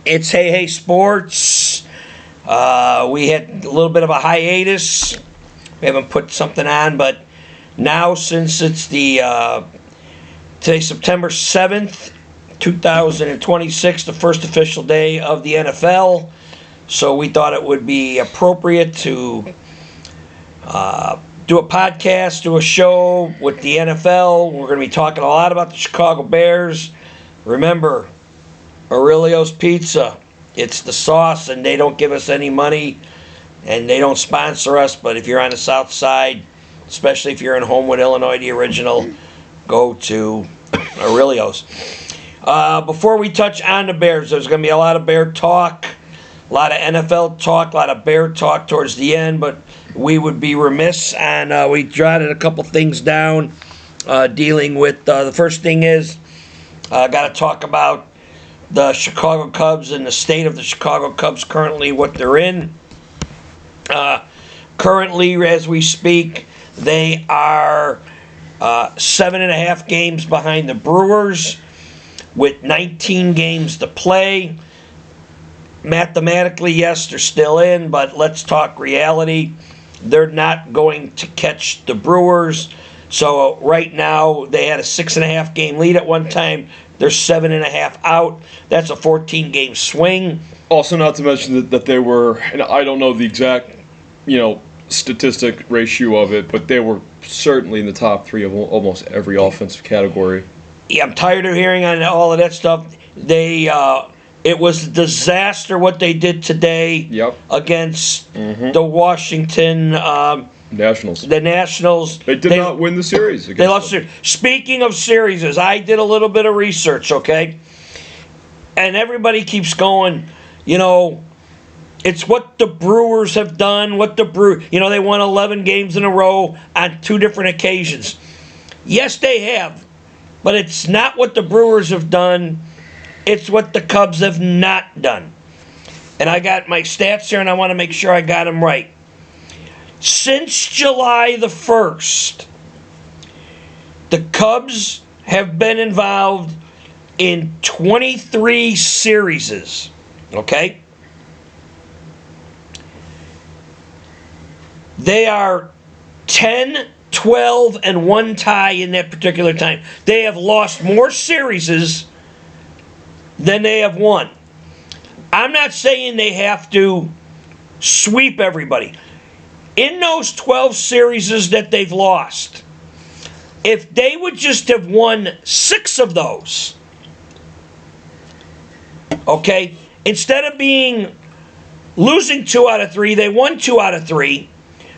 It's Hey Hey Sports. We had a little bit of a hiatus. We haven't put something on, but now since it's today's September 7th, 2026, the first official day of the NFL, so we thought it would be appropriate to do a podcast, do a show with the NFL. We're going to be talking a lot about the Chicago Bears. Remember, Aurelio's Pizza. It's the sauce, and they don't give us any money, and they don't sponsor us. But if you're on the South Side, especially if you're in Homewood, Illinois, the original, go to Aurelio's. Before we touch on the Bears, there's going to be a lot of Bear talk, a lot of NFL talk, a lot of Bear talk towards the end. But we would be remiss, and we jotted a couple things down dealing with the first thing is got to talk about the Chicago Cubs and the state of the Chicago Cubs currently, what they're in. Currently, as we speak, they are 7.5 games behind the Brewers with 19 games to play. Mathematically, yes, they're still in, but let's talk reality. They're not going to catch the Brewers. So right now, they had a 6.5 game lead at one time. They're 7.5 out. That's a 14-game swing. Also, not to mention that they were, and I don't know the exact, statistic ratio of it, but they were certainly in the top 3 of almost every offensive category. Yeah, I'm tired of hearing on all of that stuff. It was a disaster what they did today against the Washington Nationals. The Nationals. They did not win the series. They lost the series. Speaking of series, I did a little bit of research, okay? And everybody keeps going, it's what the Brewers have done, they won 11 games in a row on 2 different occasions. Yes, they have, but it's not what the Brewers have done. It's what the Cubs have not done. And I got my stats here, and I want to make sure I got them right. Since July the 1st, the Cubs have been involved in 23 series, okay? They are 10, 12, and 1 tie in that particular time. They have lost more series than they have won. I'm not saying they have to sweep everybody. In those 12 series that they've lost, if they would just have won 6 of those, okay, instead of losing 2 out of 3, they won 2 out of 3,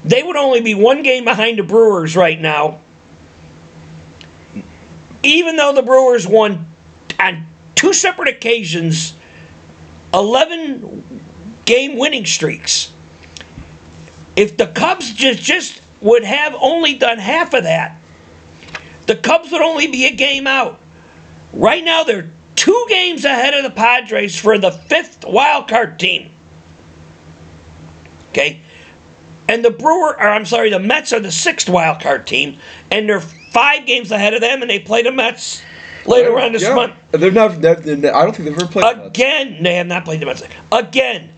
they would only be 1 game behind the Brewers right now, even though the Brewers won on 2 separate occasions 11 game winning streaks. If the Cubs just would have only done half of that, the Cubs would only be a game out. Right now, they're 2 games ahead of the Padres for the 5th wild card team. Okay? And the Mets are the 6th wild card team, and they're 5 games ahead of them, and they play the Mets later on this month. I don't think they've ever played the Mets. Again, they have not played the Mets. Again,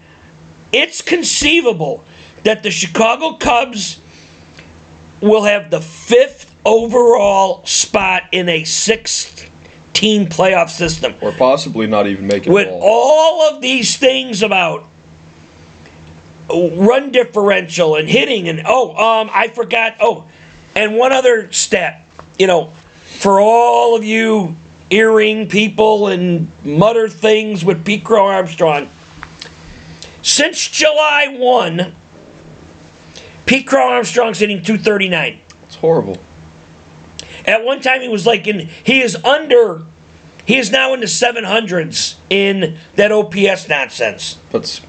it's conceivable that the Chicago Cubs will have the 5th overall spot in a 6-team playoff system. Or possibly not even make it with all of these things about run differential and hitting and I forgot. And one other stat, for all of you earring people and mutter things with Pete Crow Armstrong, since July 1, Pete Crow Armstrong's hitting .239. It's horrible. At one time he was he is now in the 700s in that OPS nonsense. That's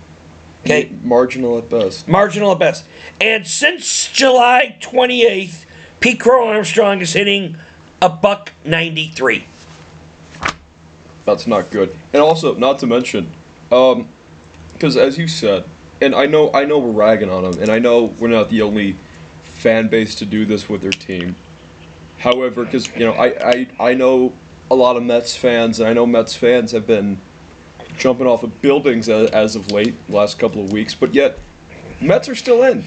marginal at best. Marginal at best. And since July 28th, Pete Crow Armstrong is hitting $193. That's not good. And also, not to mention, because as you said, and I know we're ragging on them, and I know we're not the only fan base to do this with their team. However, because I know a lot of Mets fans, and I know Mets fans have been jumping off of buildings as of late, last couple of weeks. But yet, Mets are still in.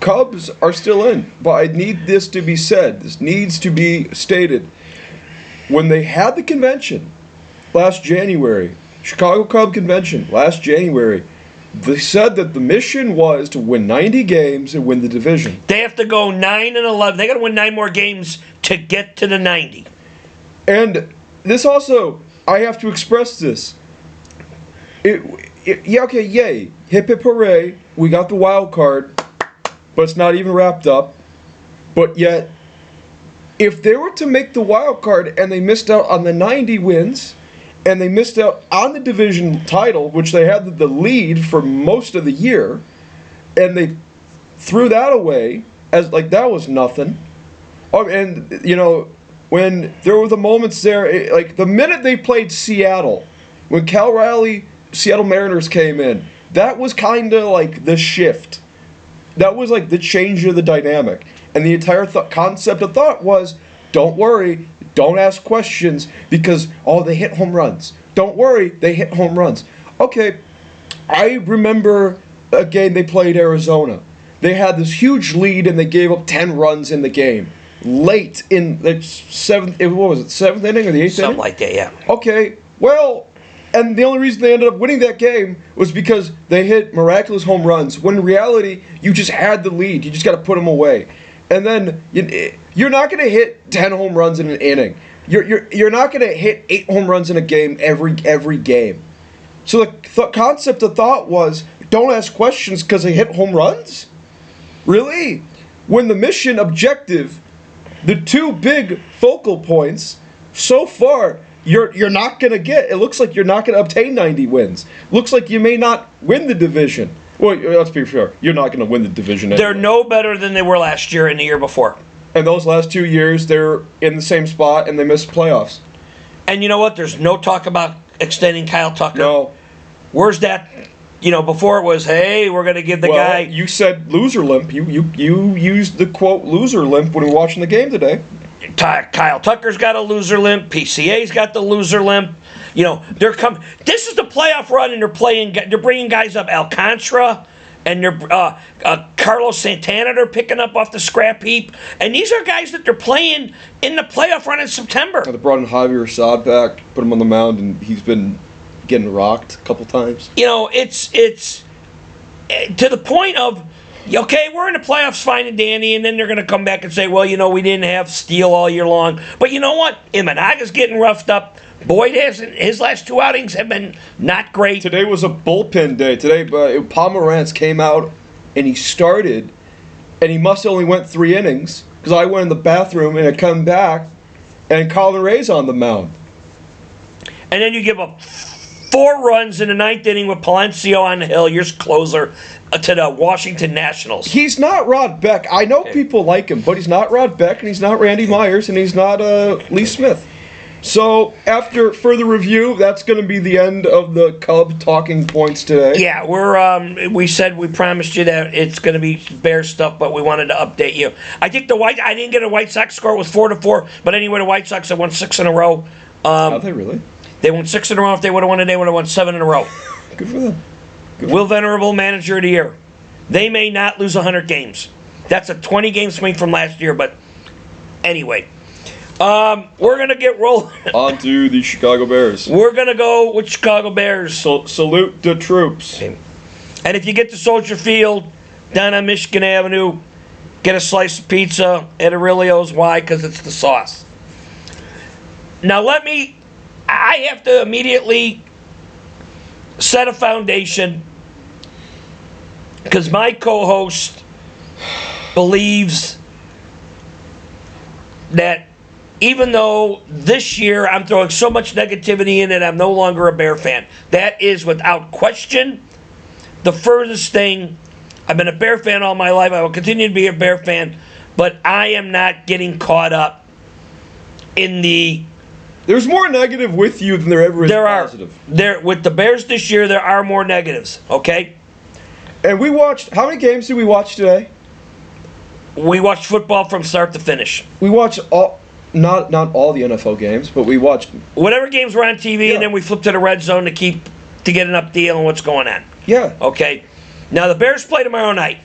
Cubs are still in. But I need this to be said. This needs to be stated. When they had the convention last January, Chicago Cub convention last January, they said that the mission was to win 90 games and win the division. They have to go 9-11. They got to win 9 more games to get to the 90. And this also, I have to express this. Yeah, okay, yay. Hip hip hooray. We got the wild card, but it's not even wrapped up. But yet, if they were to make the wild card and they missed out on the 90 wins, and they missed out on the division title, which they had the lead for most of the year, and they threw that away as like that was nothing. And when there were the moments there, like the minute they played Seattle, when Cal Raleigh, Seattle Mariners came in, that was kind of like the shift. That was like the change of the dynamic. And the entire concept of thought was, don't worry, don't ask questions because, they hit home runs. Don't worry, they hit home runs. Okay, I remember a game they played Arizona. They had this huge lead and they gave up 10 runs in the game. Late in the seventh inning or the 8th inning? Something like that, yeah. Okay, well, and the only reason they ended up winning that game was because they hit miraculous home runs, when in reality, you just had the lead. You just got to put them away. And then you're not going to hit 10 home runs in an inning. You're not going to hit 8 home runs in a game every game. So the concept of thought was, don't ask questions because they hit home runs? Really? When the mission objective, the 2 big focal points, so far, you're not going to get. It looks like you're not going to obtain 90 wins. Looks like you may not win the division. Well, let's be fair. You're not going to win the division anyway. They're no better than they were last year and the year before. And those last 2 years, they're in the same spot and they missed playoffs. And you know what? There's no talk about extending Kyle Tucker. No. Where's that? Before it was, hey, we're going to give the guy. You said loser limp. You used the quote loser limp when we were watching the game today. Kyle Tucker's got a loser limp. PCA's got the loser limp. They're coming. This is the playoff run, and they're bringing guys up. Alcantara and Carlos Santana. They're picking up off the scrap heap, and these are guys that they're playing in the playoff run in September. They brought in Javier Assad back, put him on the mound, and he's been getting rocked a couple times. It's to the point of, okay, we're in the playoffs fine and dandy, and then they're going to come back and say, well, we didn't have Steele all year long. But you know what? Imanaga's getting roughed up. Boyd hasn't. His last 2 outings have been not great. Today was a bullpen day. Today, Pomerantz came out, and he started, and he must have only went 3 innings, because I went in the bathroom, and I come back, and Colin Ray's on the mound. And then you give up 4 runs in the 9th inning with Palencia on the hill, your closer, to the Washington Nationals. He's not Rod Beck. I know people like him, but he's not Rod Beck, and he's not Randy Myers, and he's not Lee Smith. So, after further review, that's going to be the end of the Cub talking points today. Yeah, we promised you that it's going to be Bear stuff, but we wanted to update you. I think I didn't get a White Sox score. It was 4-4, but anyway, the White Sox have won 6 in a row. Have they really? They won 6 in a row. If they would have won it, they would have won 7 in a row. Good for them. Will Venerable, Manager of the Year. They may not lose 100 games. That's a 20-game swing from last year, but anyway. We're going to get rolling. On to the Chicago Bears. We're going to go with Chicago Bears. Salute the troops. And if you get to Soldier Field, down on Michigan Avenue, get a slice of pizza at Aurelio's. Why? Because it's the sauce. Now I have to immediately set a foundation, because my co-host believes that even though this year I'm throwing so much negativity in it, I'm no longer a Bear fan. That is without question the furthest thing. I've been a Bear fan all my life. I will continue to be a Bear fan, but I am not getting caught up in the... There's more negative with you than there ever is positive. With the Bears this year, there are more negatives, okay? And we watched... How many games did we watch today? We watched football from start to finish. We watched all... Not all the NFL games, but we watched... Whatever games were on TV, and then we flipped to the red zone to keep to get an up deal on what's going on. Yeah. Okay? Now, the Bears play tomorrow night.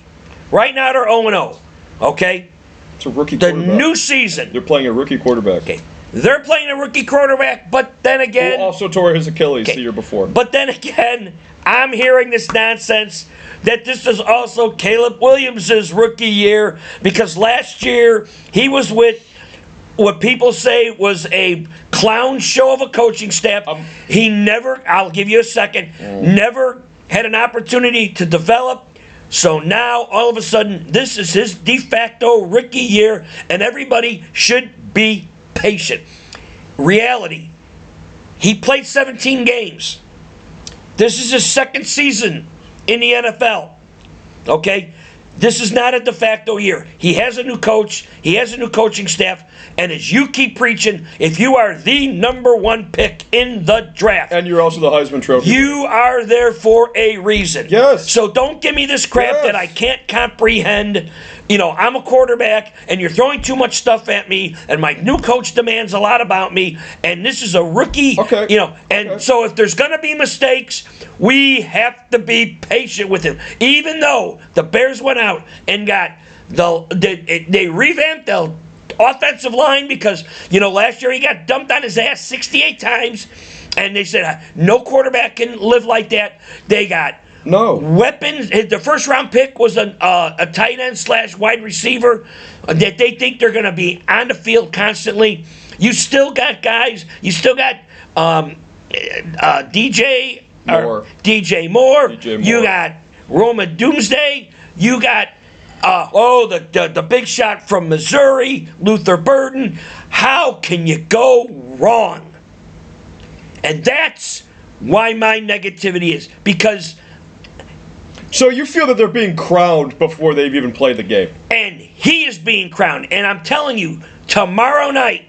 Right now, they're 0-0. Okay? It's a rookie The quarterback. new season. They're playing a rookie quarterback. Okay. They're playing a rookie quarterback, but then again... Who also tore his Achilles the year before. But then again, I'm hearing this nonsense that this is also Caleb Williams' rookie year because last year he was with what people say was a clown show of a coaching staff. He never, I'll give you a second, never had an opportunity to develop. So now, all of a sudden, this is his de facto rookie year, and everybody should be patient. Reality, he played 17 games. This is his second season in the NFL. Okay? This is not a de facto year. He has a new coach. He has a new coaching staff. And as you keep preaching, if you are the number one pick in the draft. And you're also the Heisman Trophy. You are there for a reason. Yes. So don't give me this crap that I can't comprehend. You know, I'm a quarterback, and you're throwing too much stuff at me, and my new coach demands a lot about me, and this is a rookie. Okay. You know, and so if there's going to be mistakes, we have to be patient with him. Even though the Bears went out and got they revamped the offensive line because, you know, last year he got dumped on his ass 68 times, and they said no quarterback can live like that. They got weapons. The first round pick was a tight end / wide receiver that they think they're going to be on the field constantly. You still got guys. You still got DJ Moore. You got Roma Doomsday. You got the big shot from Missouri, Luther Burden. How can you go wrong? And that's why my negativity is because. So you feel that they're being crowned before they've even played the game? And he is being crowned. And I'm telling you, tomorrow night,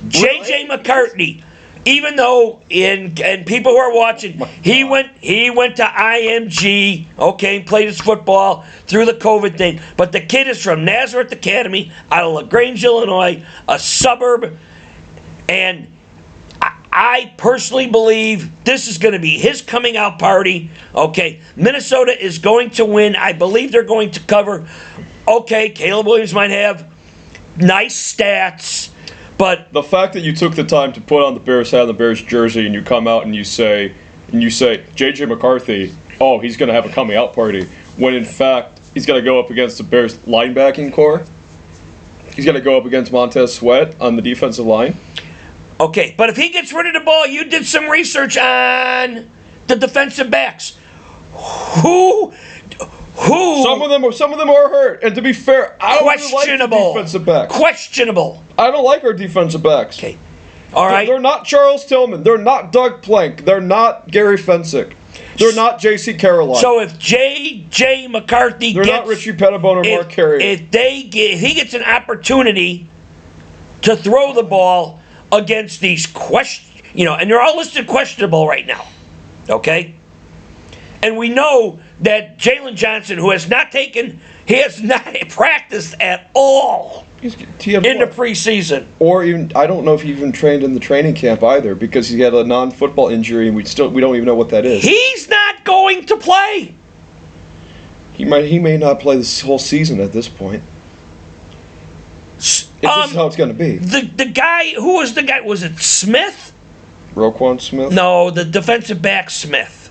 J.J. McCarthy, even though and people who are watching, he went to IMG, okay, played his football through the COVID thing. But the kid is from Nazareth Academy out of LaGrange, Illinois, a suburb, and I personally believe this is going to be his coming out party. Okay, Minnesota is going to win. I believe they're going to cover. Okay, Caleb Williams might have nice stats, but the fact that you took the time to put on the Bears hat and the Bears jersey, and you come out and you say J.J. McCarthy, oh, he's going to have a coming out party, when in fact he's going to go up against the Bears linebacking core. He's going to go up against Montez Sweat on the defensive line. Okay, but if he gets rid of the ball, you did some research on the defensive backs. Who? Some of them are hurt, and to be fair, I don't really like the defensive backs. Questionable. I don't like our defensive backs. Okay, all right. They're not Charles Tillman. They're not Doug Plank. They're not Gary Fensick. They're not J.C. Caroline. So if J.J. McCarthy they're not Richie Pettibone or Mark Carrier. If he gets an opportunity to throw the ball against these and they're all listed questionable right now, okay? And we know that Jalen Johnson, who has not practiced at all in the preseason. Or even, I don't know if he even trained in the training camp either, because he had a non-football injury, and we don't even know what that is. He's not going to play. He may not play this whole season at this point. This is how it's going to be. The guy, who was the guy? Was it Smith? Roquan Smith? No, the defensive back Smith.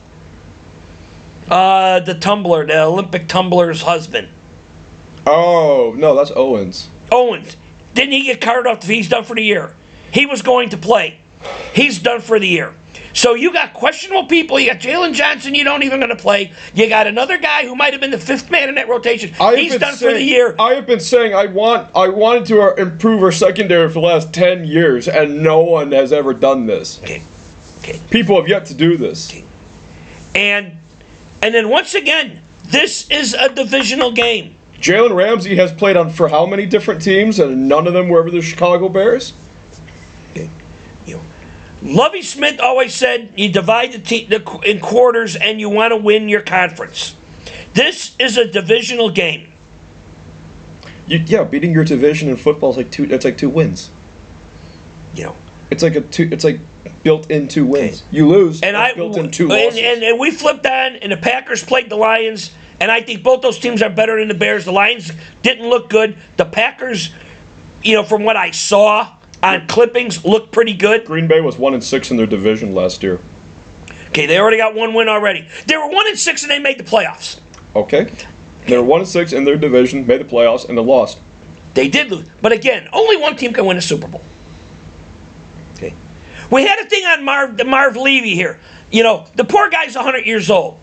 The tumbler, the Olympic tumbler's husband. Oh, no, that's Owens. Didn't he get carted off? He's done for the year. He was going to play. He's done for the year. So you got questionable people. You got Jalen Johnson, you don't even going to play. You got another guy who might have been the fifth man in that rotation. He's done for the year. I have been saying I wanted to improve our secondary for the last 10 years, and no one has ever done this. Okay. People have yet to do this. Okay. And then once again, this is a divisional game. Jalen Ramsey has played for how many different teams, and none of them were ever the Chicago Bears? Okay. Lovie Smith always said you divide the team in quarters and you want to win your conference. This is a divisional game. Beating your division in football is like two wins. You know, it's like built into wins. Okay. You lose, And that's built into losses. And we flipped on, and the Packers played the Lions, and I think both those teams are better than the Bears. The Lions didn't look good. The Packers, from what I saw on clippings, looked pretty good. Green Bay was 1-6 in their division last year. Okay, they already got one win already. They were 1-6 and they made the playoffs. Okay. They were 1-6 in their division, made the playoffs, and they lost. They did lose. But again, only one team can win a Super Bowl. Okay. We had a thing on Marv Levy here. The poor guy's 100 years old.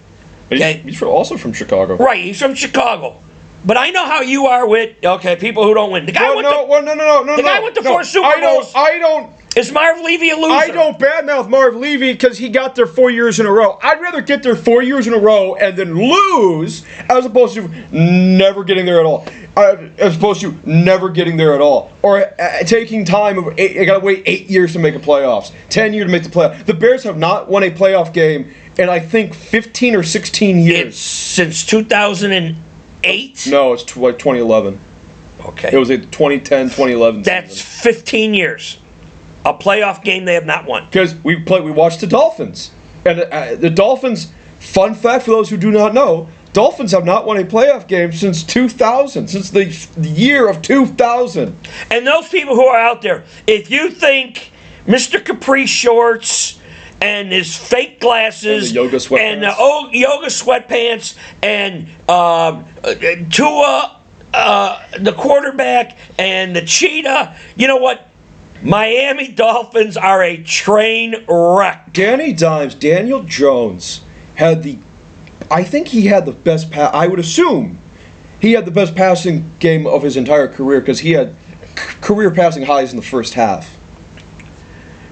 Okay. He's also from Chicago. Right, he's from Chicago. But I know how you are with, people who don't win. The guy went to 4 Super Bowls. I don't. Is Marv Levy a loser? I don't badmouth Marv Levy because he got there 4 years in a row. I'd rather get there 4 years in a row and then lose as opposed to never getting there at all. Or taking time of you got to wait 8 years to make a playoffs, 10 years to make the playoffs. The Bears have not won a playoff game in I think 15 or 16 years. It's since 2008. No, it's like 2011. Okay. It was a 2010, 2011 That's season. 15 years. A playoff game they have not won. Because we watched the Dolphins. And the Dolphins, fun fact for those who do not know, Dolphins have not won a playoff game since 2000, since the year of 2000. And those people who are out there, if you think Mr. Capri Shorts and his fake glasses And the yoga sweatpants. and the yoga sweatpants and Tua, the quarterback, and the cheetah, you know what? Miami Dolphins are a train wreck. Daniel Jones I think he had the best I would assume he had the best passing game of his entire career because he had career passing highs in the first half.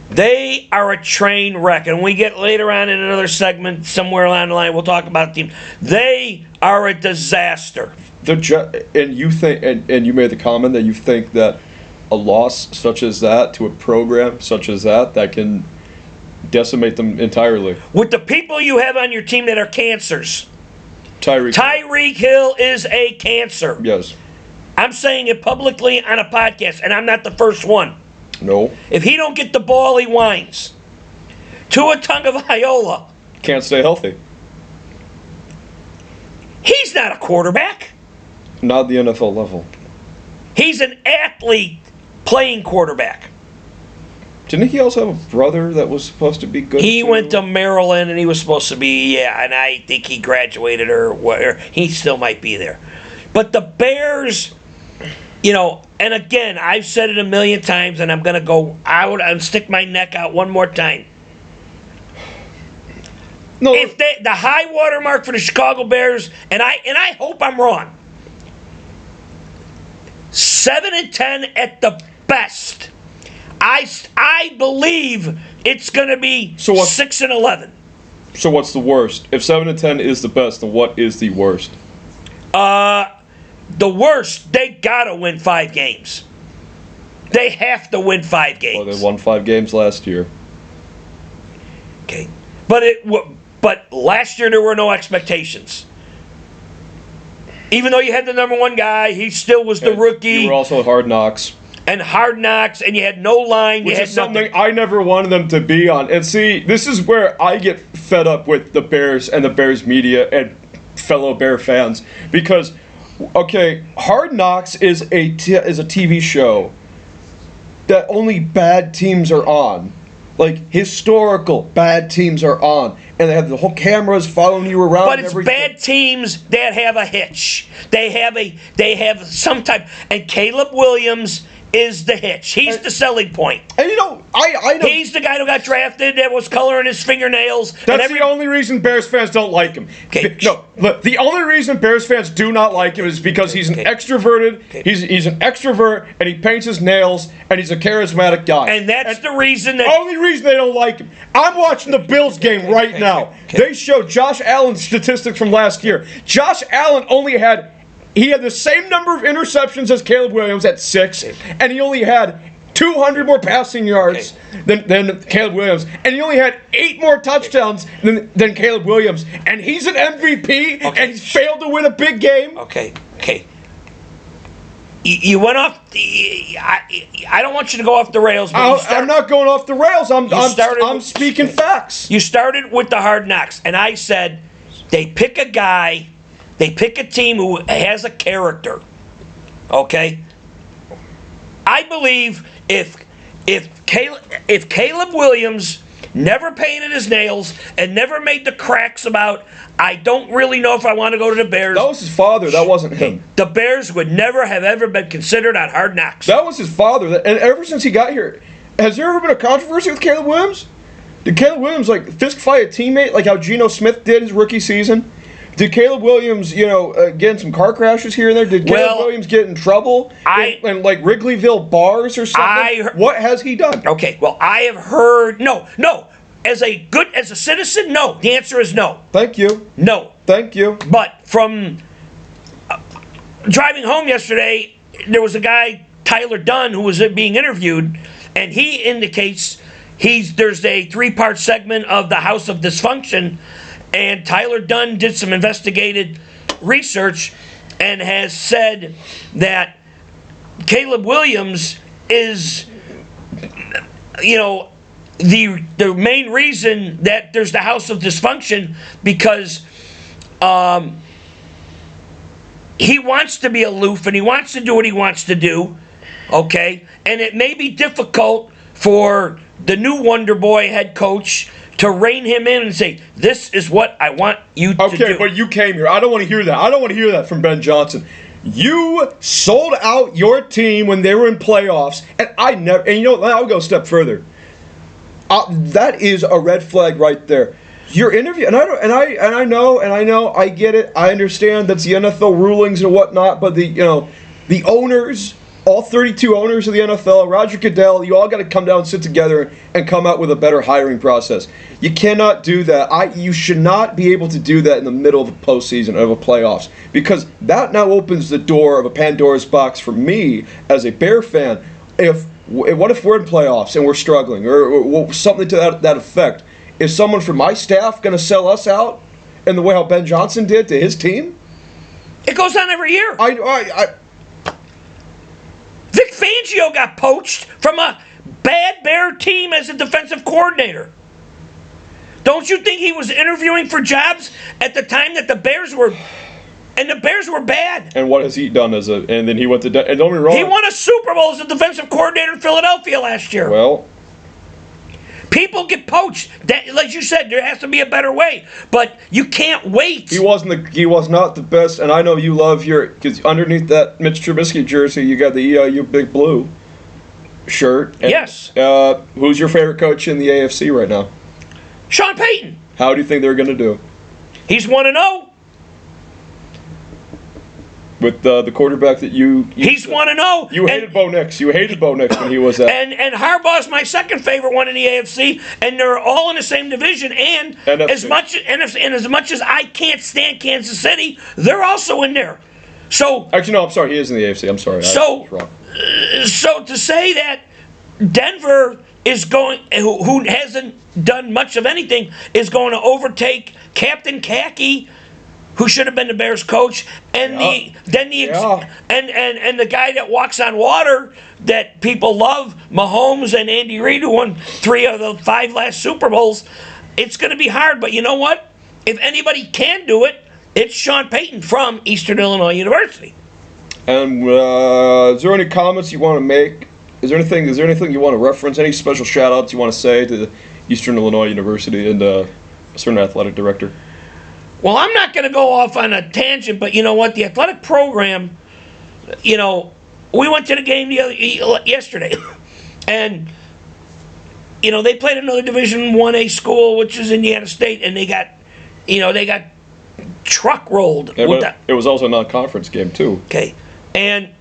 They are a train wreck, and we get later on in another segment somewhere along the line. We'll talk about the team. They are a disaster. And you think, and you made the comment that you think that a loss such as that to a program such as that can decimate them entirely. With the people you have on your team that are cancers, Tyreek Hill is a cancer. Yes. I'm saying it publicly on a podcast, and I'm not the first one. No. If he don't get the ball, he whines. Tua Tagovailoa Can't stay healthy. He's not a quarterback. Not at the NFL level. He's an athlete playing quarterback. Didn't he also have a brother that was supposed to be good? He too? went to Maryland, and he was supposed to be, and I think he graduated or he still might be there. But the Bears, and again, I've said it a million times, and I'm going to go out and stick my neck out one more time. No. If the high water mark for the Chicago Bears, and I hope I'm wrong, 7-10 at the best. I believe it's going to be 6-11. So what's the worst? If 7-10 is the best, then what is the worst? The worst, they got to win 5 games. They have to win 5 games. Well, they won 5 games last year. Okay. But last year there were no expectations. Even though you had the number 1 guy, he still was the rookie. You were also at Hard Knocks. And Hard Knocks, and you had no line. Which you had is something nothing. I never wanted them to be on. And see, this is where I get fed up with the Bears and the Bears media and fellow Bear fans. Because, okay, Hard Knocks is a TV show that only bad teams are on. Like, historical bad teams are on. And they have the whole cameras following you around. But it's bad teams that have a hitch. They have some type. And Caleb Williams is the hitch. He's the selling point. And I know. He's the guy who got drafted that was coloring his fingernails. That's the only reason Bears fans don't like him. Okay. No, look, the only reason Bears fans do not like him is because he's an extroverted. Okay. He's an extrovert, and he paints his nails, and he's a charismatic guy. And that's the reason that. Only reason they don't like him. I'm watching the Bills game right now. Okay. They show Josh Allen's statistics from last year. Josh Allen he had the same number of interceptions as Caleb Williams at 6, and he only had 200 more passing yards than Caleb Williams, and he only had 8 more touchdowns than Caleb Williams, and he's an MVP, and he's failed to win a big game. Okay. You went off. I don't want you to go off the rails. But I'm not going off the rails. I'm speaking facts. You started with the Hard Knocks, and I said they pick a guy, they pick a team who has a character. Okay. I believe if Caleb Williams never painted his nails and never made the cracks about, I don't really know if I want to go to the Bears. That was his father. That wasn't him. The Bears would never have ever been considered on Hard Knocks. That was his father. And ever since he got here, has there ever been a controversy with Caleb Williams? Did Caleb Williams fist fight a teammate like how Geno Smith did his rookie season? Did Caleb Williams, get in some car crashes here and there? Did Caleb Williams get in trouble in Wrigleyville bars or something? What has he done? Okay, well, I have heard no. As a citizen, no. The answer is no. Thank you. No. Thank you. But from driving home yesterday, there was a guy, Tyler Dunn, who was being interviewed, and he indicates there's a 3-part segment of the House of Dysfunction, and Tyler Dunn did some investigative research and has said that Caleb Williams is, the main reason that there's the House of Dysfunction because he wants to be aloof and he wants to do what he wants to do, okay? And it may be difficult for the new Wonder Boy head coach to rein him in and say, this is what I want you to do. Okay, but you came here. I don't want to hear that. I don't want to hear that from Ben Johnson. You sold out your team when they were in playoffs, and I'll go a step further. That is a red flag right there. Your interview, I know, I get it, I understand that's the NFL rulings and whatnot, but the owners, all 32 owners of the NFL, Roger Goodell, you all got to come down and sit together and come out with a better hiring process. You cannot do that. You should not be able to do that in the middle of a postseason of a playoffs, because that now opens the door of a Pandora's box for me as a Bear fan. What if we're in playoffs and we're struggling, or something to that effect? Is someone from my staff going to sell us out in the way how Ben Johnson did to his team? It goes on every year. Vic Fangio got poached from a bad Bear team as a defensive coordinator. Don't you think he was interviewing for jobs at the time that the Bears were... And the Bears were bad. And what has he done and then he went to... And don't be wrong. He won a Super Bowl as a defensive coordinator in Philadelphia last year. Well... People get poached. Like you said, there has to be a better way. But you can't wait. He was not the best, and I know you love because underneath that Mitch Trubisky jersey, you got the EIU Big Blue shirt. And, yes. Who's your favorite coach in the AFC right now? Sean Payton. How do you think they're going to do? He's 1-0. With the quarterback that he's 1-0. You hated Bo Nix. You hated Bo Nix when he was at. And Harbaugh's my second favorite one in the AFC, and they're all in the same division. And NFC. as much as I can't stand Kansas City, they're also in there. So actually, no, I'm sorry. He is in the AFC. I'm sorry. So to say that Denver is going, who hasn't done much of anything, is going to overtake Captain Khaki, who should have been the Bears coach, and the guy that walks on water that people love, Mahomes and Andy Reid, who won 3 of the 5 last Super Bowls. It's going to be hard, but you know what? If anybody can do it, it's Sean Payton from Eastern Illinois University. And is there any comments you want to make? Is there anything you want to reference? Any special shout-outs you want to say to Eastern Illinois University and a certain athletic director? Well, I'm not going to go off on a tangent, but you know what? The athletic program, we went to the game yesterday, and, they played another Division 1A school, which is Indiana State, and they got truck rolled. It was also a non-conference game, too. Okay. And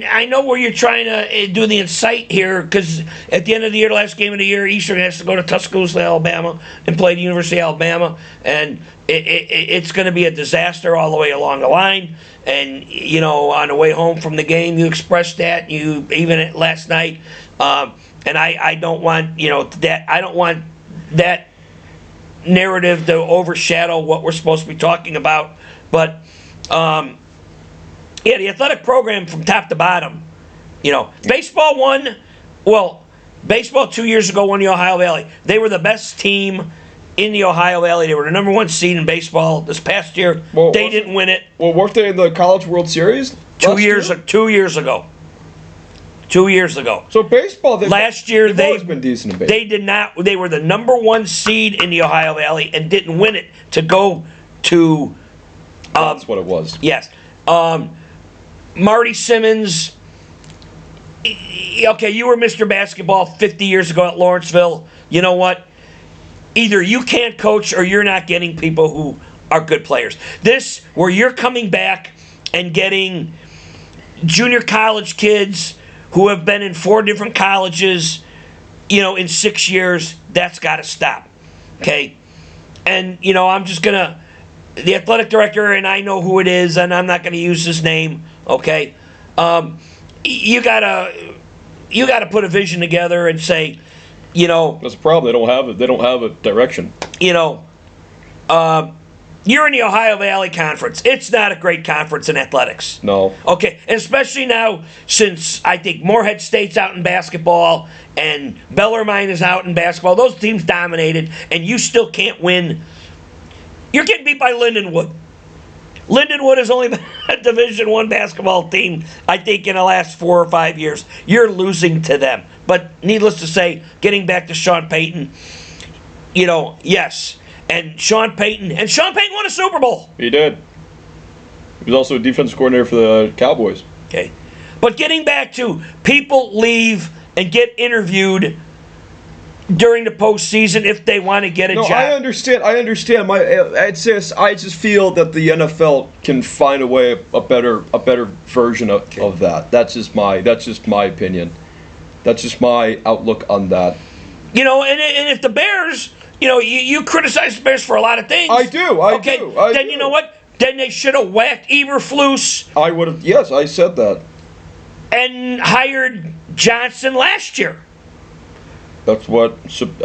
I know where you're trying to do the incite here, because at the end of the year, the last game of the year, Eastern has to go to Tuscaloosa, Alabama, and play the University of Alabama, and it's going to be a disaster all the way along the line. And on the way home from the game, you expressed that. You even last night, and I don't want that. I don't want that narrative to overshadow what we're supposed to be talking about. But Yeah, the athletic program from top to bottom. Baseball won. Well, baseball 2 years ago won the Ohio Valley. They were the best team in the Ohio Valley. They were the number 1 seed in baseball this past year. Well, they didn't win it. Well, weren't they in the College World Series? 2 years ago. 2 years ago. So baseball, last year they've always been decent in baseball. They did not. They were the number 1 seed in the Ohio Valley and didn't win it to go to. That's what it was. Yes. Marty Simmons. Okay, you were Mr. Basketball 50 years ago at Lawrenceville. You know what? Either you can't coach or you're not getting people who are good players. This, where you're coming back and getting junior college kids who have been in 4 different colleges, in 6 years, that's got to stop. Okay? And, I'm just going to, the athletic director, and I know who it is, and I'm not going to use his name, okay? You gotta put a vision together and say, that's a problem. They don't have a direction. You're in the Ohio Valley Conference. It's not a great conference in athletics. No. Okay, and especially now since I think Morehead State's out in basketball and Bellarmine is out in basketball. Those teams dominated, and you still can't win. You're getting beat by Lindenwood. Lindenwood has only been a Division I basketball team, I think, in the last 4 or 5 years. You're losing to them. But needless to say, getting back to Sean Payton, yes. And Sean Payton won a Super Bowl. He did. He was also a defensive coordinator for the Cowboys. Okay. But getting back to people leave and get interviewed during the postseason if they want to get a job. I understand. I just feel that the NFL can find a way, a better version of that. That's just my opinion. That's just my outlook on that. And if the Bears, you criticize the Bears for a lot of things. I do. You know what? Then they should have whacked Eberflus. I would have. Yes, I said that. And hired Johnson last year. That's what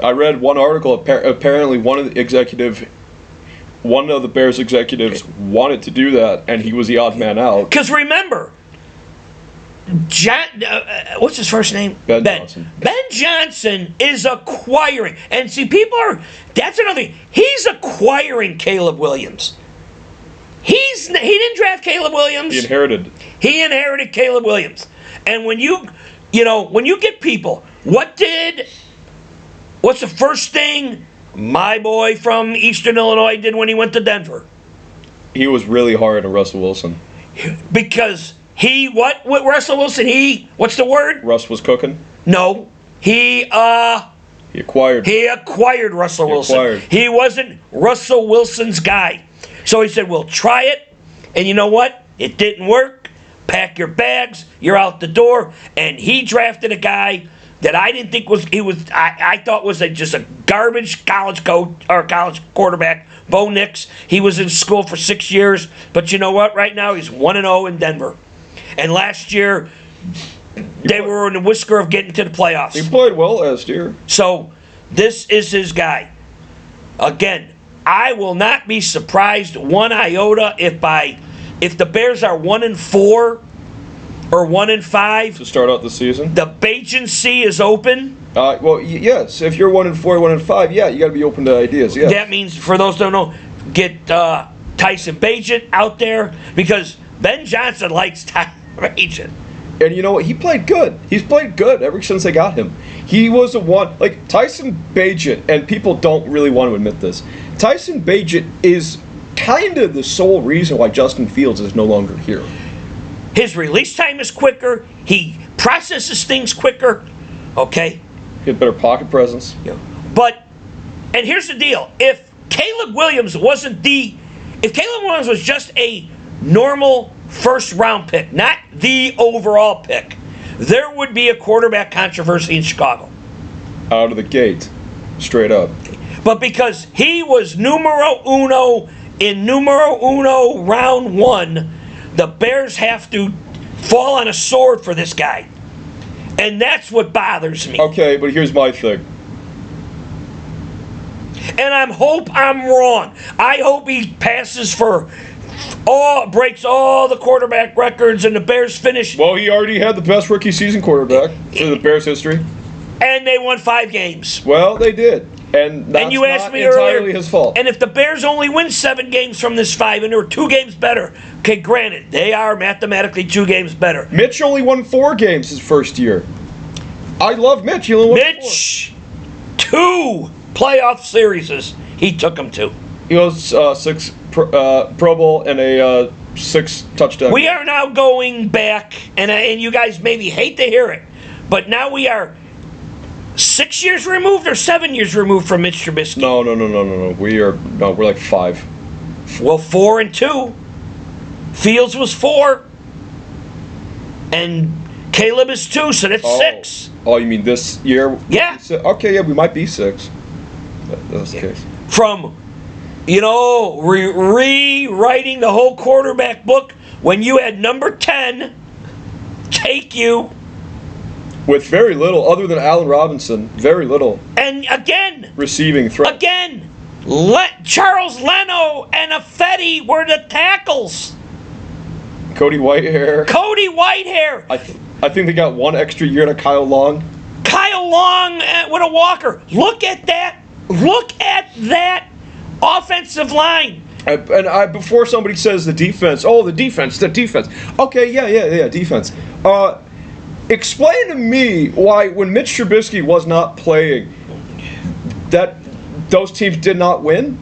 I read. One article. Apparently, one of the Bears executives wanted to do that, and he was the odd man out. Because remember, what's his first name? Ben Johnson. Ben Johnson is acquiring, and see, that's another thing. He's acquiring Caleb Williams. He didn't draft Caleb Williams. He inherited Caleb Williams, and when you get people, what's the first thing my boy from Eastern Illinois did when he went to Denver? He was really hard on Russell Wilson. Because what Russell Wilson, what's the word? Russ was cooking? No. He acquired Russell Wilson. He wasn't Russell Wilson's guy. So he said, we'll try it. And you know what? It didn't work. Pack your bags. You're out the door. And he drafted a guy that I didn't think I thought was just a garbage college coach or college quarterback, Bo Nix. He was in school for 6 years, but you know what? Right now he's 1-0 in Denver. And last year they were in the whisker of getting to the playoffs. He played well last year. So this is his guy. Again, I will not be surprised one iota if the Bears are 1-4. Or 1-5 to start out the season. The agency is open. Well, yes. If you're 1-4, 1-5, yeah, you got to be open to ideas. Yeah. That means, for those who don't know, get Tyson Bagent out there because Ben Johnson likes Tyson Bagent. And you know what? He played good. He's played good ever since they got him. He was the one, like Tyson Bagent, and people don't really want to admit this. Tyson Bagent is kind of the sole reason why Justin Fields is no longer here. His release time is quicker. He processes things quicker. Okay? He had better pocket presence. Yeah. And here's the deal. If Caleb Williams was just a normal first-round pick, not the overall pick, there would be a quarterback controversy in Chicago. Out of the gate. Straight up. But because he was numero uno round 1, the Bears have to fall on a sword for this guy. And that's what bothers me. Okay, but here's my thing. And I hope I'm wrong. I hope he passes for breaks all the quarterback records, and the Bears finished. Well, he already had the best rookie season quarterback for the Bears history. And they won 5 games. Well, they did. And that's You asked not me entirely earlier, his fault. And if the Bears only win 7 games from this 5, and they were 2 games better, okay, granted, they are mathematically 2 games better. Mitch only won 4 games his first year. I love Mitch. He only won 4. Mitch, 2 playoff series he took them to. He was 6 Pro Bowl and a 6 touchdown. We are now going back, and you guys maybe hate to hear it, but now we are 6 years removed or 7 years removed from Mitch Trubisky. No. We're like 5. Well, 4 and 2. Fields was 4, and Caleb is 2, so that's 6. Oh, you mean this year? Yeah. Okay, yeah, we might be 6. That's the case. From, rewriting the whole quarterback book when you had number 10 take you. With very little, other than Allen Robinson, very little And again, receiving threat. Charles Leno and Affetti were the tackles. Cody Whitehair. Cody Whitehair. I think they got 1 extra year to Kyle Long. Kyle Long with a walker. Look at that. Look at that offensive line. Before somebody says the defense. The defense. Okay, yeah, defense. Explain to me why, when Mitch Trubisky was not playing, that those teams did not win?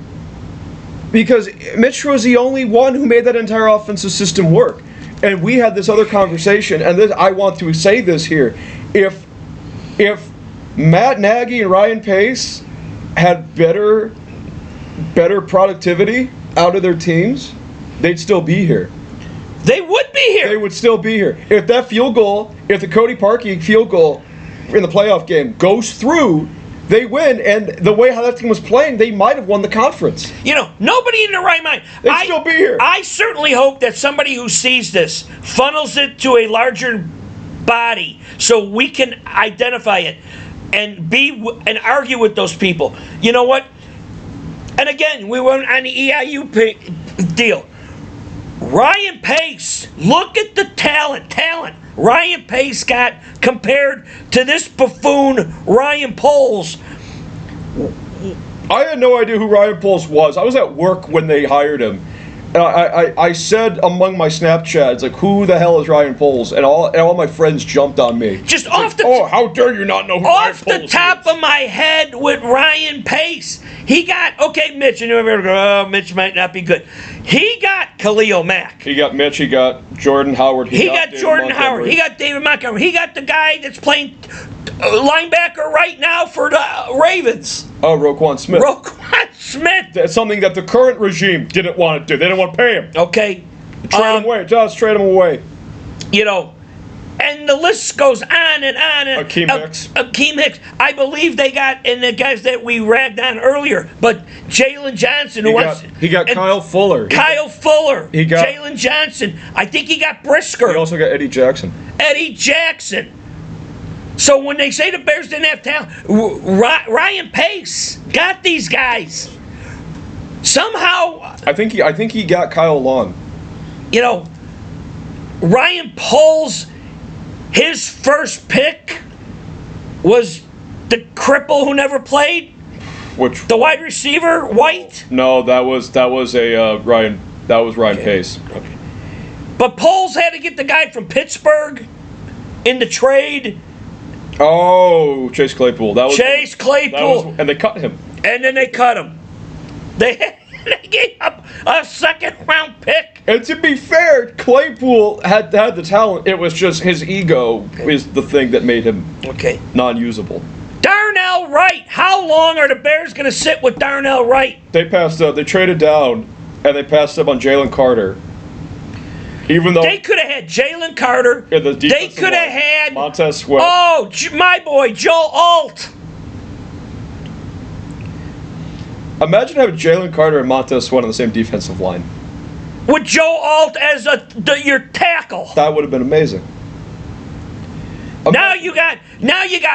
Because Mitch was the only one who made that entire offensive system work. And we had this other conversation, and I want to say this here. If Matt Nagy and Ryan Pace had better productivity out of their teams, they'd still be here. They would be here. They would still be here. If that field goal, if the Cody Parkey field goal in the playoff game goes through, they win. And the way how that team was playing, they might have won the conference. Nobody in their right mind. They'd still be here. I certainly hope that somebody who sees this funnels it to a larger body so we can identify it and argue with those people. You know what? And again, we went on the EIU deal. Ryan Pace, look at the talent Ryan Pace got compared to this buffoon Ryan Poles. I had no idea who Ryan Poles was. I was at work when they hired him. And I said among my Snapchats, like, who the hell is Ryan Poles? And all my friends jumped on me. Just off the how dare you not know who Ryan Poles is? Off the top of my head with Ryan Pace. He got, Mitch, and you're going to go, Mitch might not be good. He got Khalil Mack. He got Mitch, he got Jordan Howard. He got Jordan Howard. He got David Montgomery. He got the guy that's playing linebacker right now for the Ravens. Oh, Roquan Smith. Roquan Smith. That's something that the current regime didn't want to do. They didn't want to pay him. Okay. Trade him away. Just trade him away. And the list goes on and on. And Akeem Hicks. I believe they got, and the guys that we ragged on earlier, but Jalen Johnson. He got Kyle Fuller. He got Jalen Johnson. I think he got Brisker. He also got Eddie Jackson. So when they say the Bears didn't have talent, Ryan Pace got these guys. Somehow, I think he got Kyle Long. Ryan Poles, his first pick was the cripple who never played. The wide receiver, White. No, that was Ryan. That was Ryan Pace. Okay. But Poles had to get the guy from Pittsburgh in the trade. Oh, Chase Claypool. Chase Claypool. And they cut him. And then they cut him. They gave up a second-round pick. And to be fair, Claypool had the talent. It was just his ego is the thing that made him non-usable. Darnell Wright. How long are the Bears going to sit with Darnell Wright? They passed up. They traded down, and they passed up on Jalen Carter. Even though they could have had Jalen Carter, they could have had Montez Sweat. Oh, my boy, Joe Alt. Imagine having Jalen Carter and Montez Sweat on the same defensive line. With Joe Alt as your tackle. That would have been amazing. Now you got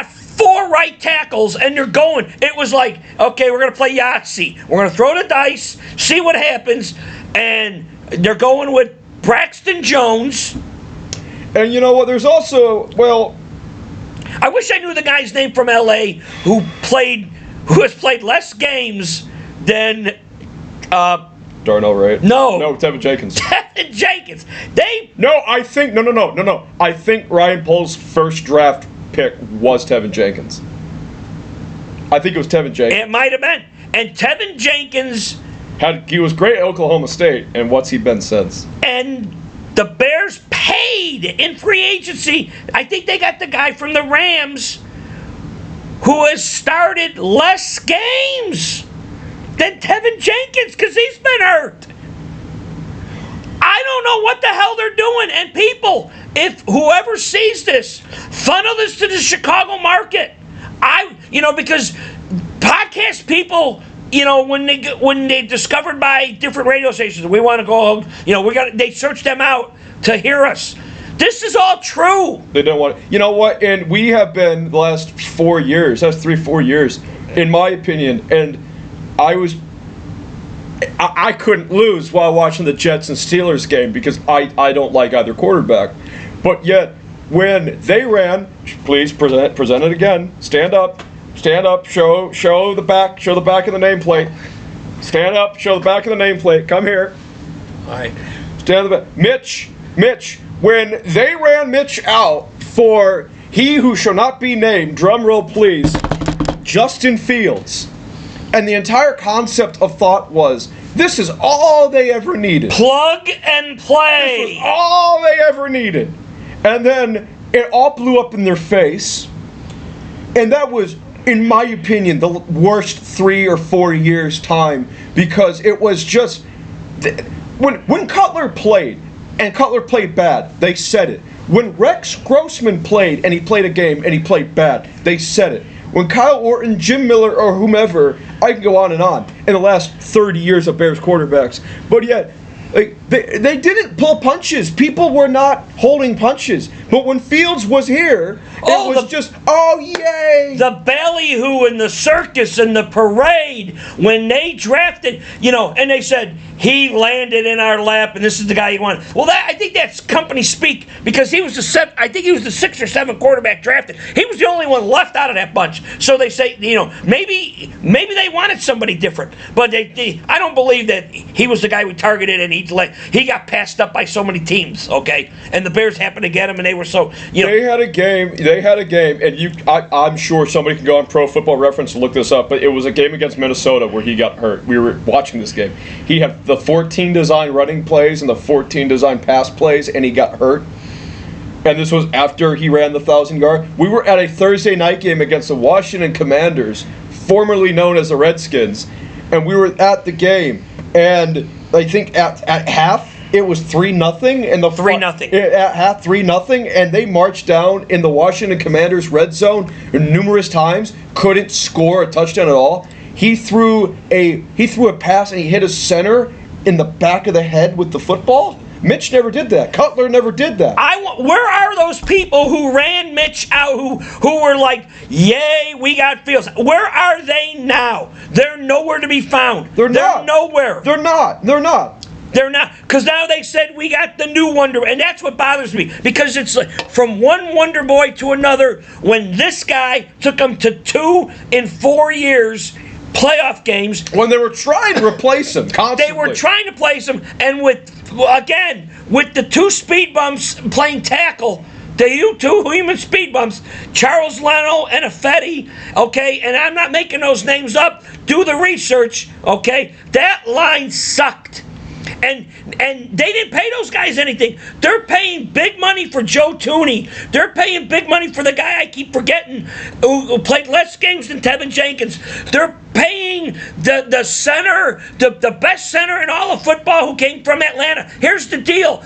4 right tackles, and you're going. It was like, okay, we're going to play Yahtzee. We're going to throw the dice, see what happens, and They're going with Braxton Jones. And you know what? There's also, well, I wish I knew the guy's name from LA who has played less games than Darnell Wright. No, Tevin Jenkins. Tevin Jenkins. No. I think Ryan Pohl's first draft pick was Tevin Jenkins. I think it was Tevin Jenkins. It might have been. And Tevin Jenkins He was great at Oklahoma State, and what's he been since? and the Bears paid in free agency. I think they got the guy from the Rams who has started less games than Tevin Jenkins because he's been hurt. I don't know what the hell they're doing. And people, if whoever sees this, funnel this to the Chicago market. Because podcast people, when they discovered by different radio stations, we want to go, they search them out to hear us. This is all true. They don't want, you know what? And we have been the last 4 years. That's 3-4 years, in my opinion. And I couldn't lose while watching the Jets and Steelers game because I don't like either quarterback. But yet, when they ran, please present it again. Stand up, show the back of the nameplate. Stand up, show the back of the nameplate. Come here. All right. Stand at the back. Mitch, when they ran Mitch out for he who shall not be named, drum roll please, Justin Fields. And the entire concept of thought was, this is all they ever needed. Plug and play. This was all they ever needed. And then it all blew up in their face. And that was, in my opinion, the worst 3 or 4 years' time because it was just... When Cutler played, and Cutler played bad, they said it. When Rex Grossman played, and he played a game, and he played bad, they said it. When Kyle Orton, Jim Miller, or whomever, I can go on and on, in the last 30 years of Bears quarterbacks. But yet, they didn't pull punches. People were not holding punches. But when Fields was here, it was just, oh, yay! The ballyhoo and the circus and the parade when they drafted, and they said, he landed in our lap and this is the guy you wanted. Well, I think that's company speak because he was the 6th or 7th quarterback drafted. He was the only one left out of that bunch. So they say, maybe they wanted somebody different. But I don't believe that he was the guy we targeted and he got passed up by so many teams, okay? And the Bears happened to get him and they were so, They had a game, and I'm sure somebody can go on Pro Football Reference and look this up, but it was a game against Minnesota where he got hurt. We were watching this game. He had the 14 design running plays and the 14 design pass plays, and he got hurt. And this was after he ran the 1,000-yard. We were at a Thursday night game against the Washington Commanders, formerly known as the Redskins, and we were at the game, and I think at half, it was 3-0, and 3-0 at half 3-0, and they marched down in the Washington Commanders red zone numerous times, couldn't score a touchdown at all. He threw a pass and he hit a center in the back of the head with the football. Mitch never did that. Cutler never did that. Where are those people who ran Mitch out, who were like, yay, we got Fields? Where are they now? They're nowhere to be found. They're nowhere. They're not. They're not, because now they said we got the new Wonder Boy, and that's what bothers me, because it's like from one Wonder Boy to another, when this guy took them to 2 in 4 years playoff games. When they were trying to replace him constantly. They were trying to place him, and with the 2 speed bumps playing tackle, the 2 human speed bumps, Charles Leno and Affetti, okay, and I'm not making those names up, do the research, okay, that line sucked. And they didn't pay those guys anything. They're paying big money for Joe Tooney. They're paying big money for the guy I keep forgetting who played less games than Tevin Jenkins. They're paying the center, the best center in all of football who came from Atlanta. Here's the deal.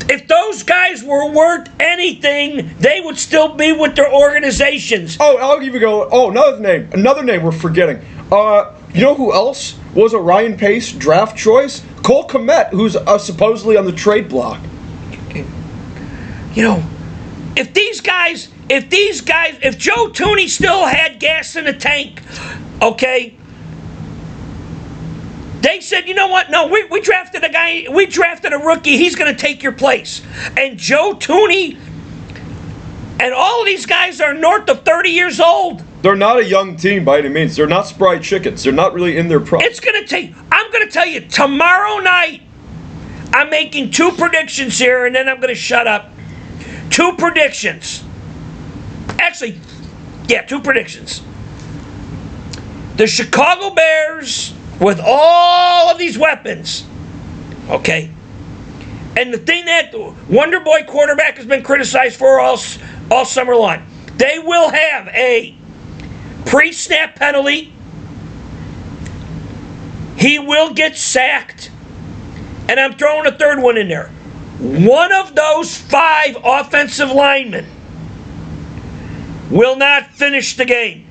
If those guys were worth anything, they would still be with their organizations. Oh, I'll even go. Oh, another name we're forgetting. You know who else was a Ryan Pace draft choice? Cole Kmet, who's supposedly on the trade block. If Joe Tooney still had gas in the tank, okay, They said, you know what? No, we drafted a guy. We drafted a rookie. He's going to take your place. And Joe Tooney and all of these guys are north of 30 years old. They're not a young team by any means. They're not spry chickens. They're not really in their prime. It's going to take. I'm going to tell you tomorrow night. I'm making 2 predictions here, and then I'm going to shut up. 2 predictions. Actually, yeah, 2 predictions. The Chicago Bears, with all of these weapons, okay, and the thing that Wonder Boy quarterback has been criticized for all summer long, they will have a pre-snap penalty. He will get sacked. And I'm throwing a third one in there. One of those 5 offensive linemen will not finish the game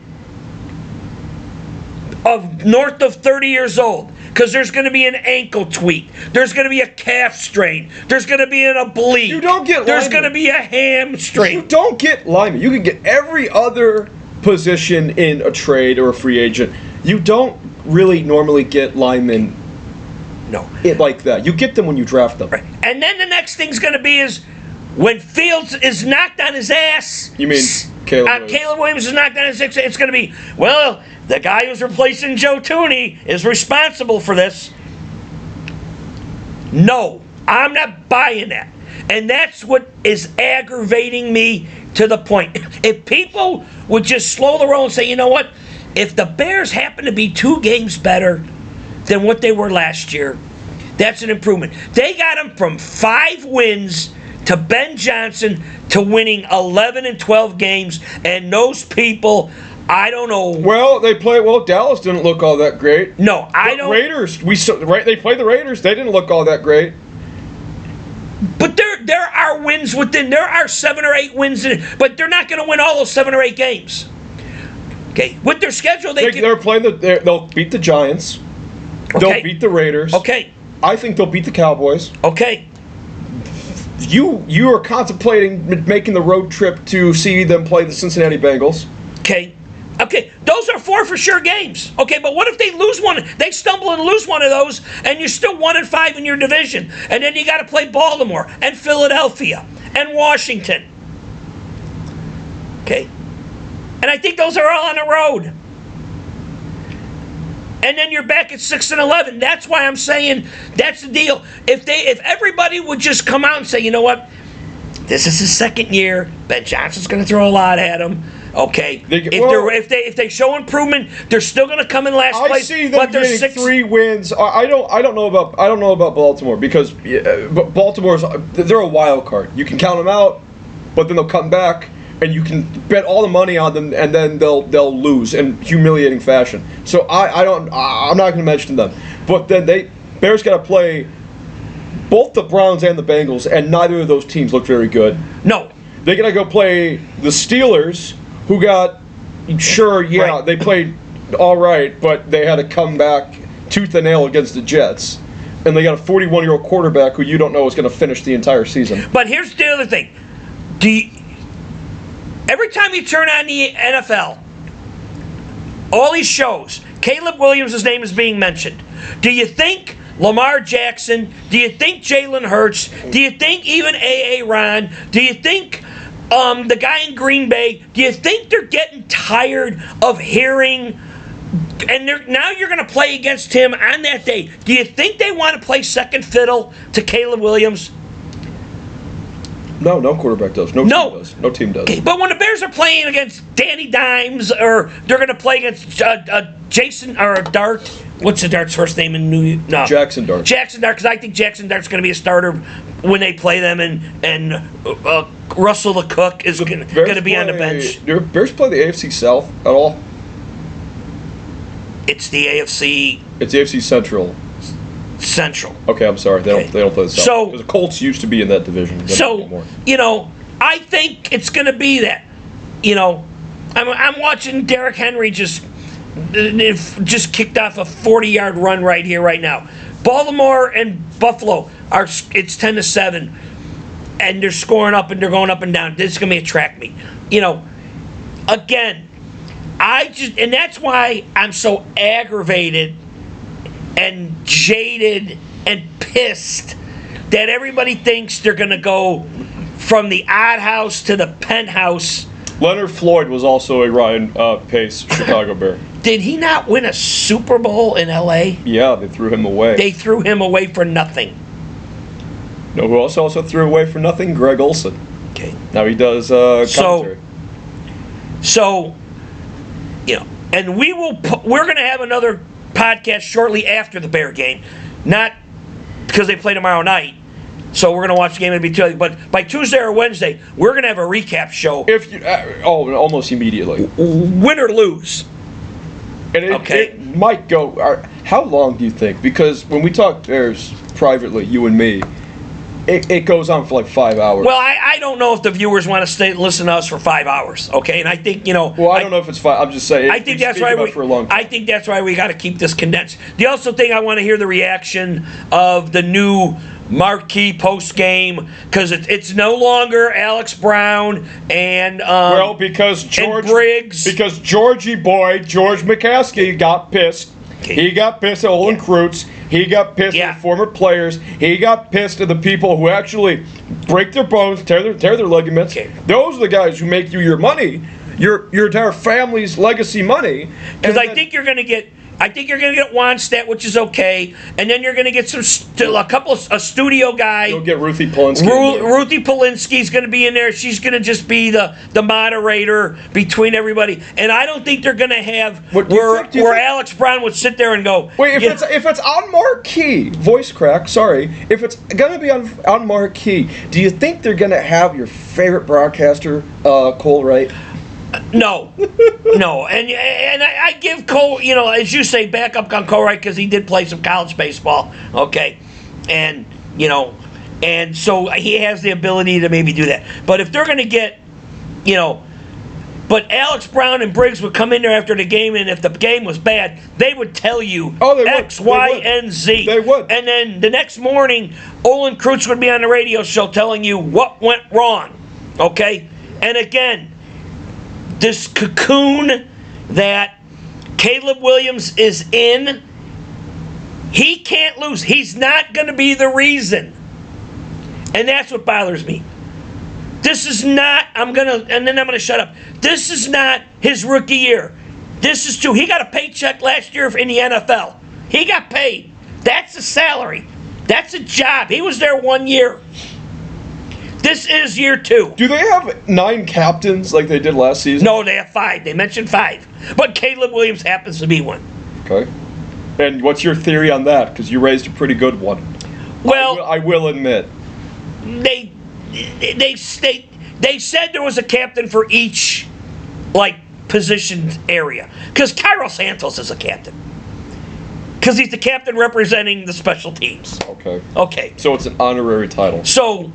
of north of 30 years old, because there's going to be an ankle tweak. There's going to be a calf strain. There's going to be an oblique. You don't get There's linemen. going to be a hamstring. You don't get linemen. You can get every other position in a trade or a free agent. You don't really normally get linemen No. like that. You get them when you draft them. Right. And then the next thing's going to be is when Fields is knocked on his ass. You mean Caleb Williams? Caleb Williams is knocked on his ass. It's going to be, well, the guy who's replacing Joe Tooney is responsible for this. No, I'm not buying that. And that's what is aggravating me to the point. If people would just slow the roll and say, you know what? If the Bears happen to be 2 games better than what they were last year, that's an improvement. They got them from 5 wins to Ben Johnson to winning 11 and 12 games, and those people, I don't know. Well, Dallas didn't look all that great. No, I don't. Raiders, they played the Raiders. They didn't look all that great. But there are wins within. There are 7 or 8 wins in it, but they're not going to win all those 7 or 8 games. Okay, with their schedule, They're playing they'll beat the Giants. Okay. They'll beat the Raiders. Okay. I think they'll beat the Cowboys. Okay. You are contemplating making the road trip to see them play the Cincinnati Bengals. Okay. Okay. Those are 4 for sure games. Okay, but what if they lose one? They stumble and lose one of those, and you're still 1-5 in your division, and then you got to play Baltimore and Philadelphia and Washington. Okay. And I think those are all on the road. And then you're back at 6-11. That's why I'm saying that's the deal. If everybody would just come out and say, you know what, this is his 2nd year. Ben Johnson's going to throw a lot at him. Okay. If they show improvement, they're still going to come in last place. I see them they're getting 3 wins. I don't know about Baltimore, because Baltimore's they're a wild card. You can count them out, but then they'll come back, and you can bet all the money on them, and then they'll lose in humiliating fashion. So I'm not going to mention them. But then Bears got to play both the Browns and the Bengals, and neither of those teams look very good. No. They got to go play the Steelers, who got Right. they played all right, but they had to come back tooth and nail against the Jets. And they got a 41-year-old quarterback who you don't know is going to finish the entire season. But here's the other thing. Every time you turn on the NFL, all these shows, Caleb Williams' name is being mentioned. Do you think Lamar Jackson? Do you think Jalen Hurts? Do you think even A.A. Ron? Do you think the guy in Green Bay? Do you think they're getting tired of hearing? And now you're going to play against him on that day. Do you think they want to play second fiddle to Caleb Williams? No quarterback does. No team does. Okay, but when the Bears are playing against Danny Dimes, or they're going to play against Jason or Dart, what's the Dart's first name in New York? No. Jackson Dart. Jackson Dart, because I think Jackson Dart's going to be a starter when they play them, and Russell the Cook is going to be on the bench. Do Bears play the AFC South at all? It's the AFC. It's the AFC Central. Central. Okay, I'm sorry. They don't play the South. So because the Colts used to be in that division. So I think it's going to be that. I'm watching Derrick Henry just kicked off a 40-yard run right here, right now. Baltimore and Buffalo it's 10-7, and they're scoring up and they're going up and down. This is going to be a track meet. Again, and that's why I'm so aggravated and jaded and pissed that everybody thinks they're going to go from the odd house to the penthouse. Leonard Floyd was also a Ryan Pace Chicago Bear. Did he not win a Super Bowl in L.A.? Yeah, they threw him away. They threw him away for nothing. No, who also threw away for nothing? Greg Olson. Okay. Now he does commentary. So, and we're going to have another podcast shortly after the Bear game, not because they play tomorrow night. So we're going to watch the game and be too. But by Tuesday or Wednesday, we're going to have a recap show. If you, almost immediately, win or lose. And it might go. How long do you think? Because when we talk Bears privately, you and me, it goes on for like 5 hours. Well, I don't know if the viewers want to listen to us for 5 hours. Okay, and I think Well, I don't know if it's 5. I'm just saying. I think that's why we got to keep this condensed. The also thing I want to hear the reaction of the new marquee post game, because it's no longer Alex Brown and because Briggs, because Georgie boy George McCaskey got pissed. Okay. He got pissed at Olin Kreutz. He got pissed at the former players. He got pissed at the people who actually break their bones, tear their ligaments. Okay. Those are the guys who make you your money, your entire family's legacy money. Because I think you're going to get Wannstedt, which is okay, and then you're going to get a studio guy. You'll get Ruthie Polinsky. Ruthie Polinsky's going to be in there. She's going to just be the moderator between everybody. And I don't think they're going to have where Alex Brown would sit there and go. Wait, if it's on marquee, voice crack. Sorry, if it's going to be on marquee, do you think they're going to have your favorite broadcaster, Cole Wright? No, and I give Cole, as you say, back up on Cole Wright because he did play some college baseball, okay, and so he has the ability to maybe do that. But if they're going to get, but Alex Brown and Briggs would come in there after the game, and if the game was bad, they would tell you X, Y, and Z. They would. And then the next morning, Olin Kreutz would be on the radio show telling you what went wrong, okay, and again. This cocoon that Caleb Williams is in, he can't lose. He's not going to be the reason. And that's what bothers me. This is not, and then I'm going to shut up. This is not his rookie year. This is he got a paycheck last year in the NFL. He got paid. That's a salary. That's a job. He was there 1 year. This is year 2. Do they have 9 captains like they did last season? No, they have 5. They mentioned 5. But Caleb Williams happens to be one. Okay. And what's your theory on that? Because you raised a pretty good one. Well, I will admit. They said there was a captain for each, position area. Because Cairo Santos is a captain. Because he's the captain representing the special teams. Okay. So it's an honorary title. So...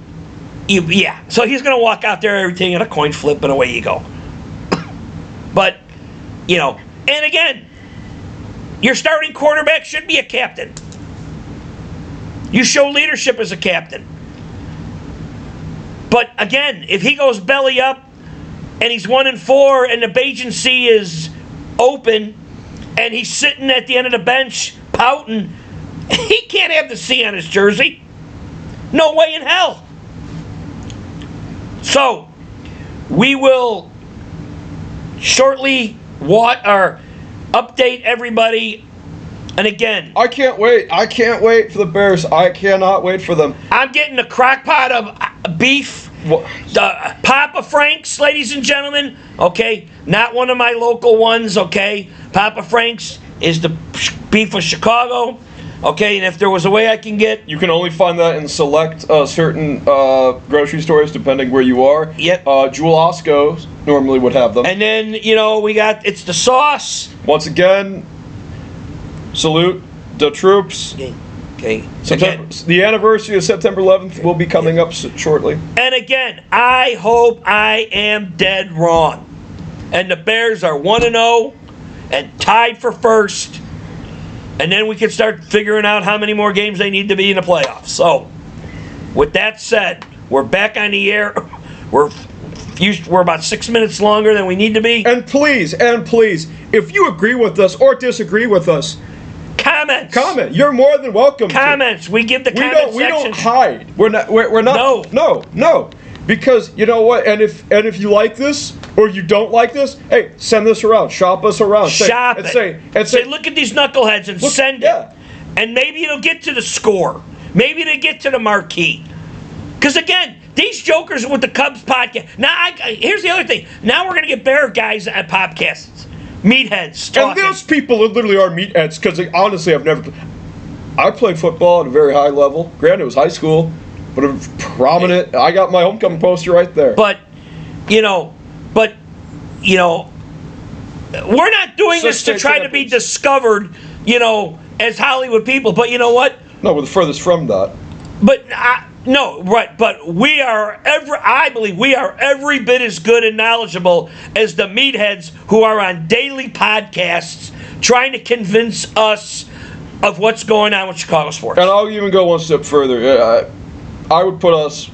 So he's going to walk out there, everything in a coin flip, and away you go. But, and again, your starting quarterback should be a captain. You show leadership as a captain. But again, if he goes belly up and he's 1-4 and the Bajan Sea is open and he's sitting at the end of the bench pouting, he can't have the C on his jersey. No way in hell. So, we will shortly update everybody. And again, I can't wait. I can't wait for the Bears. I cannot wait for them. I'm getting a crock pot of beef. Papa Frank's, ladies and gentlemen. Okay, not one of my local ones. Okay, Papa Frank's is the beef of Chicago. Okay, and if there was a way I can get... You can only find that in select certain grocery stores, depending where you are. Yep. Jewel Osco normally would have them. And then, it's the sauce. Once again, salute the troops. Okay. The anniversary of September 11th will be coming up shortly. And again, I hope I am dead wrong. And the Bears are 1-0 and tied for first. And then we can start figuring out how many more games they need to be in the playoffs. So, with that said, we're back on the air. We're about 6 minutes longer than we need to be. And please, if you agree with us or disagree with us, Comments. Comment. You're more than welcome. Comments. We give the We comment don't. We section. don't hide. We're not. We're not. No. Because you know what? And if you like this or you don't like this, hey, send this around. Shop us around. Shop it. Say, look at these knuckleheads and send yeah. it. And maybe it'll get to the score. Maybe it'll get to the marquee. Because again, these jokers with the Cubs podcast. Now, here's the other thing. Now we're going to get better guys at podcasts. Meatheads talking. And those people literally are meatheads because honestly, I played football at a very high level. Granted, it was high school, but a prominent. I got my homecoming poster right there. But, you know, we're not doing this to try to be discovered, as Hollywood people. But you know what? No, we're the furthest from that. But no, right? But I believe we are every bit as good and knowledgeable as the meatheads who are on daily podcasts trying to convince us of what's going on with Chicago sports. And I'll even go one step further. I would put us,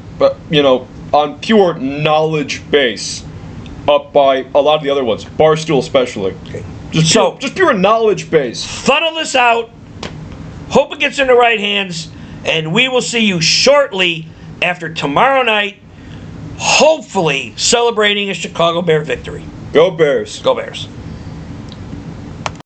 on pure knowledge base, up by a lot of the other ones, Barstool especially. Okay. Just pure knowledge base. Funnel this out. Hope it gets in the right hands. And we will see you shortly after tomorrow night, hopefully celebrating a Chicago Bear victory. Go Bears. Go Bears.